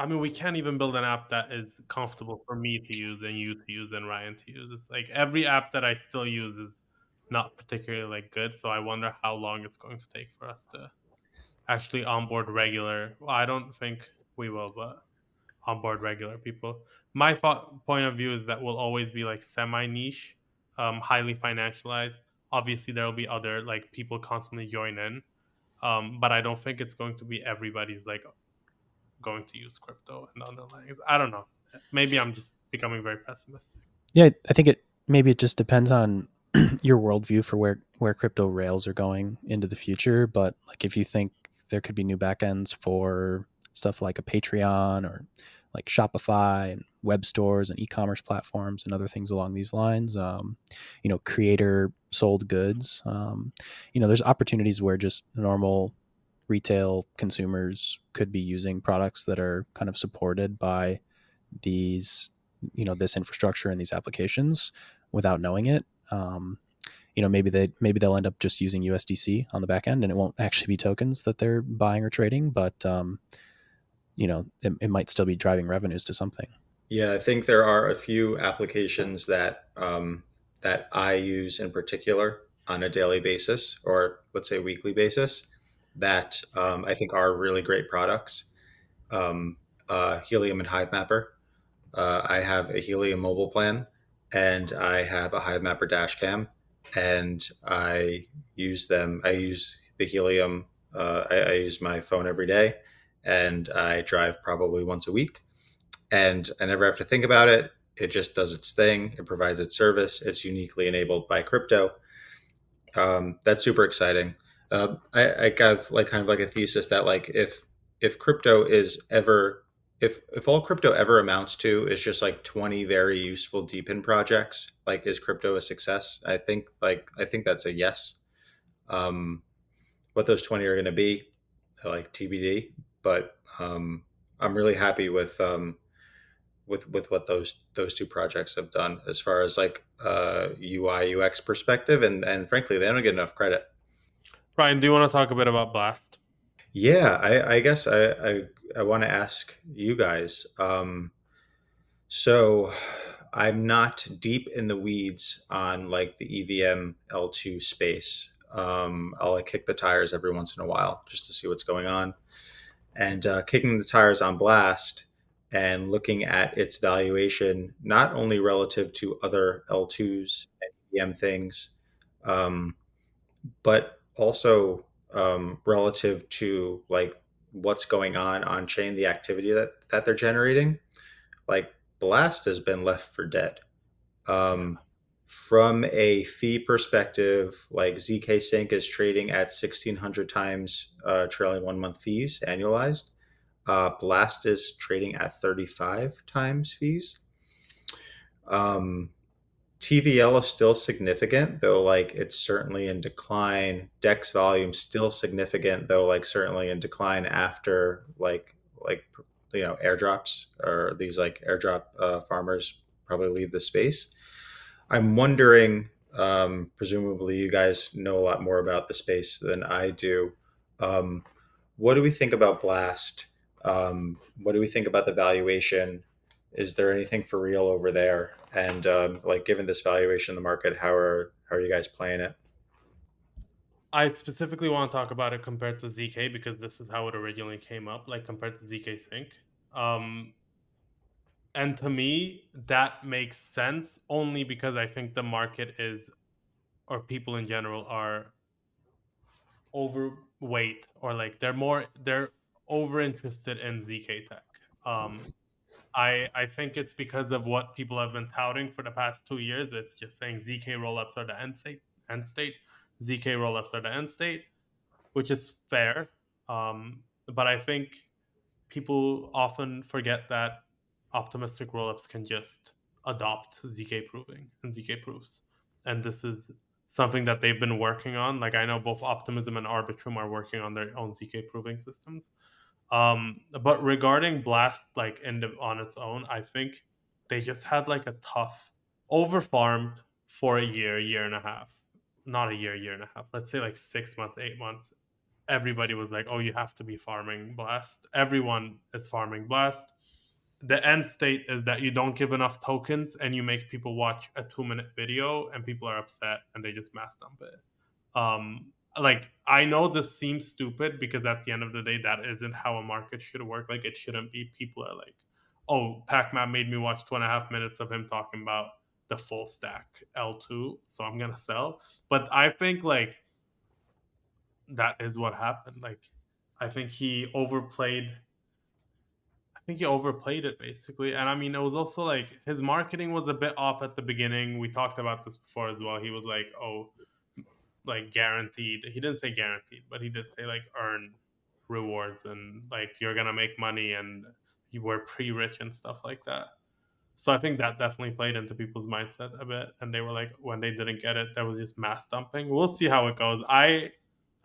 I mean, we can't even build an app that is comfortable for me to use and you to use and Ryan to use. It's like every app that I still use is not particularly like good. So I wonder how long it's going to take for us to actually onboard regular. Well, I don't think we will, but onboard regular people. My point of view is that we'll always be like semi niche, highly financialized. Obviously, there will be other like people constantly join in, but I don't think it's going to be everybody's like going to use crypto and underlying. I don't know. Maybe I'm just becoming very pessimistic. Yeah, I think maybe it just depends on your worldview for where crypto rails are going into the future. But like if you think there could be new backends for stuff like a Patreon or like Shopify and web stores and e-commerce platforms and other things along these lines, creator sold goods, there's opportunities where just normal retail consumers could be using products that are kind of supported by these this infrastructure and these applications without knowing it. Maybe they'll end up just using USDC on the back end and it won't actually be tokens that they're buying or trading, but it might still be driving revenues to something. Yeah, I think there are a few applications that I use in particular on a daily basis, or let's say weekly basis, that I think are really great products. Helium and Hive Mapper. I have a Helium mobile plan, and I have a Hive Mapper dash cam, and I use them. I use the Helium. I use my phone every day, and I drive probably once a week, and I never have to think about it. It just does its thing. It provides its service. It's uniquely enabled by crypto. That's super exciting. I got like kind of like a thesis that like if crypto is ever if all crypto ever amounts to is just like 20 very useful deep projects, like is crypto a success? I think that's a yes. Um, what those 20 are going to be, like TBD. But I'm really happy with what those two projects have done as far as like UI UX perspective, and frankly they don't get enough credit. Ryan, do you want to talk a bit about Blast? Yeah, I guess I want to ask you guys. So I'm not deep in the weeds on like the EVM L2 space. I'll like kick the tires every once in a while just to see what's going on. And kicking the tires on Blast and looking at its valuation, not only relative to other L2s and EVM things, um, but also relative to like what's going on chain, the activity that they're generating, like Blast has been left for dead. Um, from a fee perspective, like ZK Sync is trading at 1,600 times trailing 1 month fees annualized. Blast is trading at 35 times fees. Um, TVL is still significant, though like it's certainly in decline. Dex volume still significant, though like certainly in decline after like airdrops, or these like airdrop farmers probably leave the space. I'm wondering, presumably you guys know a lot more about the space than I do. Um, what do we think about Blast? What do we think about the valuation? Is there anything for real over there? And like, given this valuation in the market, how are you guys playing it? I specifically want to talk about it compared to ZK because this is how it originally came up, like compared to ZK Sync. Um, and to me, that makes sense only because I think the market is, or people in general are overweight, or like they're over interested in ZK tech. Um, I think it's because of what people have been touting for the past 2 years. It's just saying ZK rollups are the end state. ZK rollups are the end state, which is fair. But I think people often forget that optimistic rollups can just adopt ZK proving and ZK proofs. And this is something that they've been working on. Like I know both Optimism and Arbitrum are working on their own ZK proving systems. But regarding Blast, like on its own, I think they just had like a tough over farmed for a year and a half. Not a year and a half. Let's say like 6 months, 8 months. Everybody was like, "Oh, you have to be farming Blast." Everyone is farming Blast. The end state is that you don't give enough tokens and you make people watch a 2 minute video and people are upset and they just mass dump it. Like I know this seems stupid because at the end of the day that isn't how a market should work. Like it shouldn't be. People are like, oh, Pac-Man made me watch 2.5 minutes of him talking about the full stack L2, so I'm gonna sell. But I think like that is what happened. Like I think he overplayed it basically. And I mean, it was also like his marketing was a bit off at the beginning. We talked about this before as well. He was like, oh, like guaranteed. He didn't say guaranteed, but he did say like earn rewards and like you're gonna make money and you were pre-rich and stuff like that. So I think that definitely played into people's mindset a bit, and they were like, when they didn't get it, there was just mass dumping. We'll see how it goes.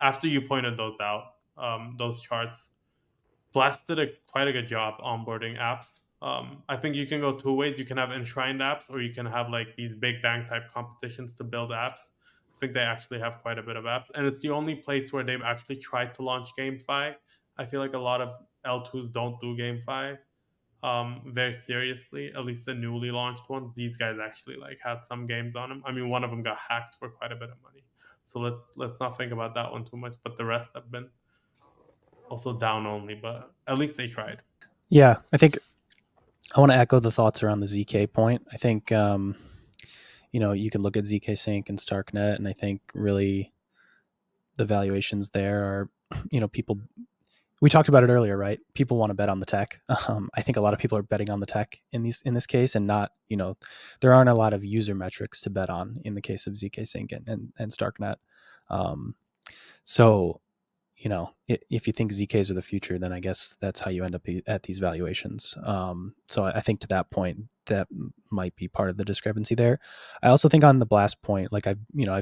After you pointed those out, those charts, Blast did quite a good job onboarding apps. I think you can go two ways. You can have enshrined apps, or you can have like these big bang type competitions to build apps. I think they actually have quite a bit of apps, and it's the only place where they've actually tried to launch GameFi. I feel like a lot of L2s don't do GameFi very seriously. At least the newly launched ones. These guys actually like had some games on them. I mean, one of them got hacked for quite a bit of money. So let's not think about that one too much. But the rest have been also down only, but at least they tried. Yeah, I think I want to echo the thoughts around the ZK point. I think you can look at ZK Sync and Starknet, and I think really the valuations there are, people. We talked about it earlier, right? People want to bet on the tech. I think a lot of people are betting on the tech in this case, and not, there aren't a lot of user metrics to bet on in the case of ZK Sync and Starknet. So if you think ZKs are the future, then I guess that's how you end up at these valuations. So I think to that point, that might be part of the discrepancy there. I also think on the Blast point, like I've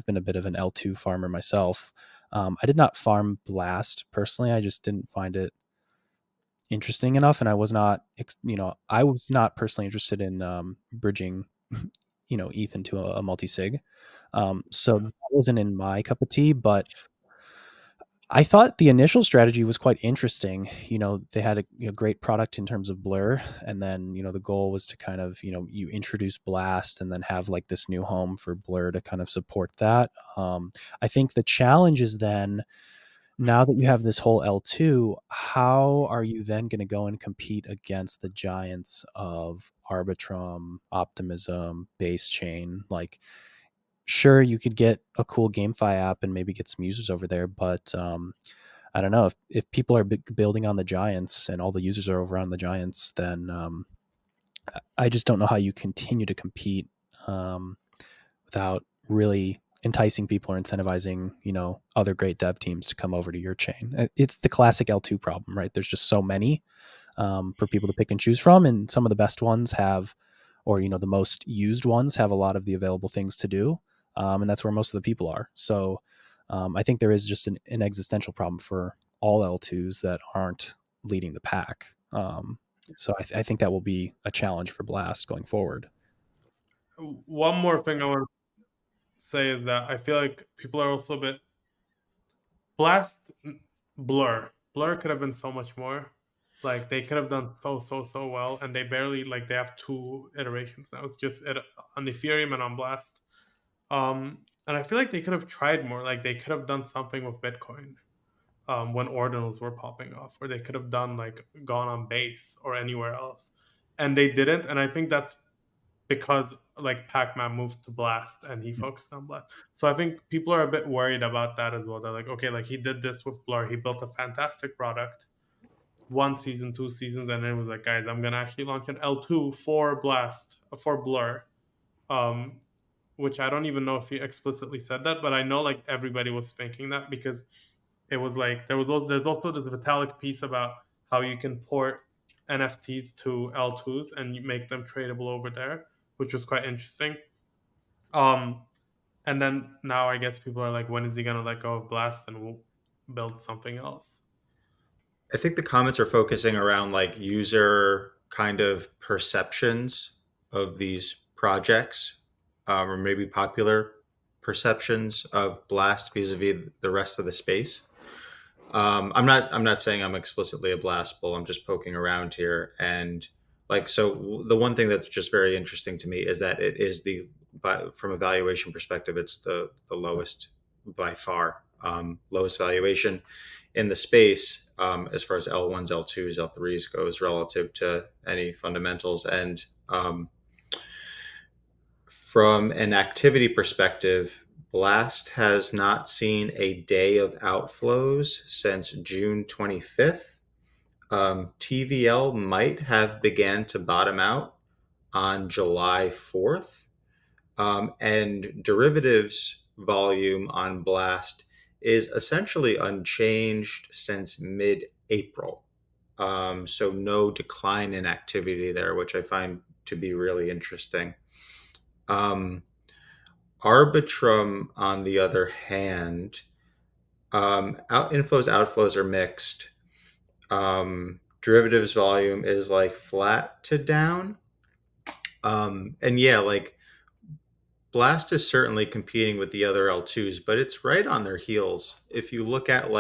been a bit of an L2 farmer myself. I did not farm Blast personally. I just didn't find it interesting enough, and I was not personally interested in bridging, ETH into a multi-sig. So that wasn't in my cup of tea, but I thought the initial strategy was quite interesting. They had a great product in terms of Blur, and then the goal was to kind of you introduce Blast, and then have like this new home for Blur to kind of support that. I think the challenge is then, now that you have this whole L2, how are you then going to go and compete against the giants of Arbitrum, Optimism, Base Chain? Like, sure, you could get a cool GameFi app and maybe get some users over there, but I don't know if people are building on the giants and all the users are over on the giants, then I just don't know how you continue to compete without really enticing people or incentivizing, other great dev teams to come over to your chain. It's the classic L2 problem, right? There's just so many for people to pick and choose from, and some of the best ones have, or the most used ones have a lot of the available things to do, and that's where most of the people are. So I think there is just an existential problem for all L2s that aren't leading the pack. So I think that will be a challenge for Blast going forward. One more thing I want to say is that I feel like people are also a bit Blast Blur could have been so much more. Like they could have done so well, and they barely they have 2 iterations now. It's just on Ethereum and on Blast. And I feel like they could have tried more. Like they could have done something with Bitcoin when ordinals were popping off, or they could have done gone on Base or anywhere else, and they didn't. And I think that's because Pac-Man moved to Blast and he focused on Blast. So I think people are a bit worried about that as well. They're like, okay, he did this with Blur. He built a fantastic product, 1 season, 2 seasons, and then it was like, guys, I'm gonna actually launch an L2 for Blast for Blur. Um, which I don't even know if he explicitly said that, but I know everybody was thinking that because it was there's also this Vitalik piece about how you can port NFTs to L2s and you make them tradable over there, which was quite interesting. And then now I guess people are like, when is he gonna let go of Blast and we'll build something else? I think the comments are focusing around user kind of perceptions of these projects, or maybe popular perceptions of Blast vis-a-vis the rest of the space. I'm not saying I'm explicitly a Blast bull. I'm just poking around here, and so the one thing that's just very interesting to me is that it is from a valuation perspective, it's the lowest by far, lowest valuation in the space, as far as L1s, L2s, L3s goes relative to any fundamentals. And from an activity perspective, Blast has not seen a day of outflows since June 25th. TVL might have began to bottom out on July 4th. And derivatives volume on Blast is essentially unchanged since mid-April. So no decline in activity there, which I find to be really interesting. Arbitrum, on the other hand, inflows, outflows are mixed. Derivatives volume is flat to down. And yeah, Blast is certainly competing with the other L2s, but it's right on their heels. If you look at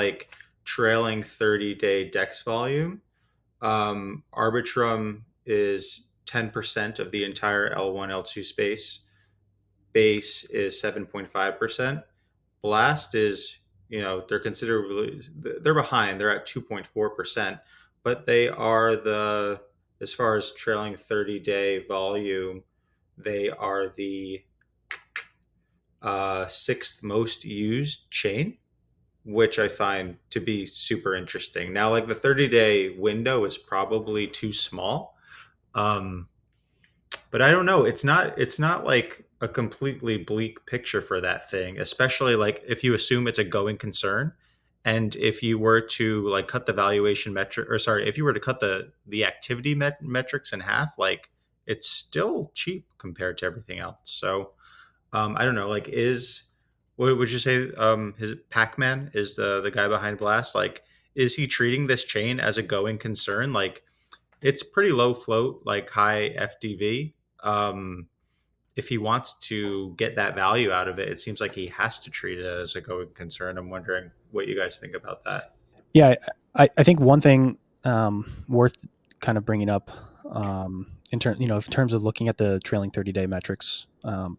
trailing 30-day DEX volume, Arbitrum is 10% of the entire L1, L2 space. Base is 7.5%. Blast is, they're considerably, they're behind. They're at 2.4%, but they are as far as trailing 30-day volume, they are the sixth most used chain, which I find to be super interesting. Now, the 30-day window is probably too small. But I don't know. It's not a completely bleak picture for that thing, especially if you assume it's a going concern. And if you were to cut the valuation metric, or sorry, if you were to cut the activity metrics in half, it's still cheap compared to everything else. So I don't know. What would you say? His Pac-Man is the guy behind Blast. Is he treating this chain as a going concern? It's pretty low float, high FDV. If he wants to get that value out of it, it seems like he has to treat it as a going concern. I'm wondering what you guys think about that. Yeah, I think one thing worth kind of bringing up in terms of looking at the trailing 30-day metrics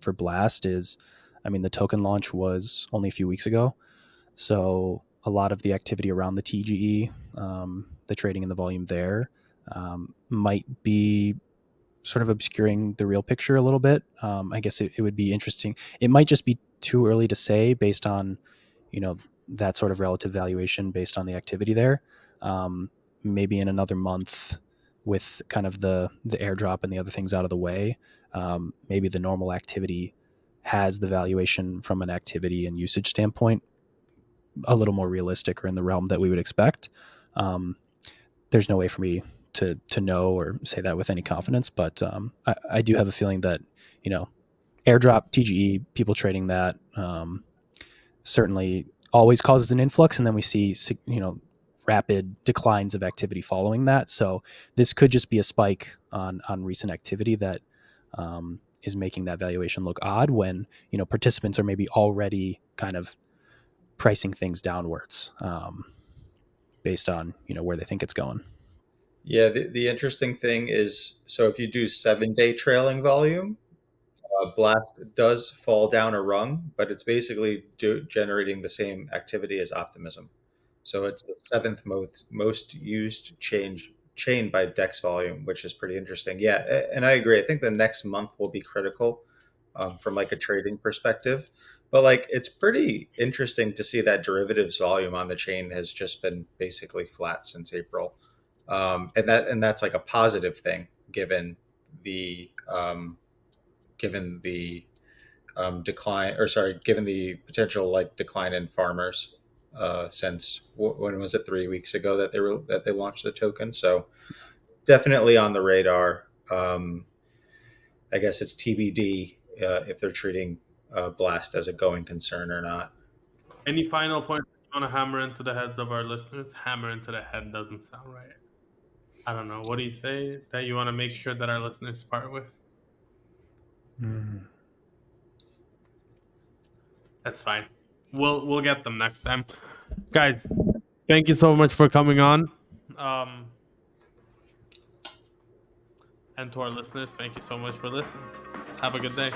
for Blast is, the token launch was only a few weeks ago, so a lot of the activity around the TGE, the trading and the volume there, might be sort of obscuring the real picture a little bit. I guess it would be interesting. It might just be too early to say based on, that sort of relative valuation based on the activity there. Maybe in another month, with kind of the airdrop and the other things out of the way, maybe the normal activity has the valuation from an activity and usage standpoint a little more realistic or in the realm that we would expect. There's no way for me to know or say that with any confidence, but I do have a feeling that, airdrop, TGE, people trading that, certainly always causes an influx, and then we see, rapid declines of activity following that. So this could just be a spike on recent activity that is making that valuation look odd when, participants are maybe already kind of pricing things downwards, based on, where they think it's going. Yeah, the interesting thing is, so if you do 7-day trailing volume, Blast does fall down a rung, but it's basically generating the same activity as Optimism. So it's the seventh most used chain by DEX volume, which is pretty interesting. Yeah, and I agree. I think the next month will be critical, from like a trading perspective. But like it's pretty interesting to see that derivatives volume on the chain has just been basically flat since April, and that's like a positive thing the um, given the decline, or sorry, given the potential like decline in farmers, since when was it, 3 weeks ago that they launched the token. So definitely on the radar. I guess it's TBD if they're treating Blast as a going concern or not. Any final points you want to hammer into the heads of our listeners? Hammer into the head doesn't sound right. I don't know. What do you say that you want to make sure that our listeners part with? That's fine. We'll get them next time, guys. Thank you so much for coming on. And to our listeners, thank you so much for listening. Have a good day.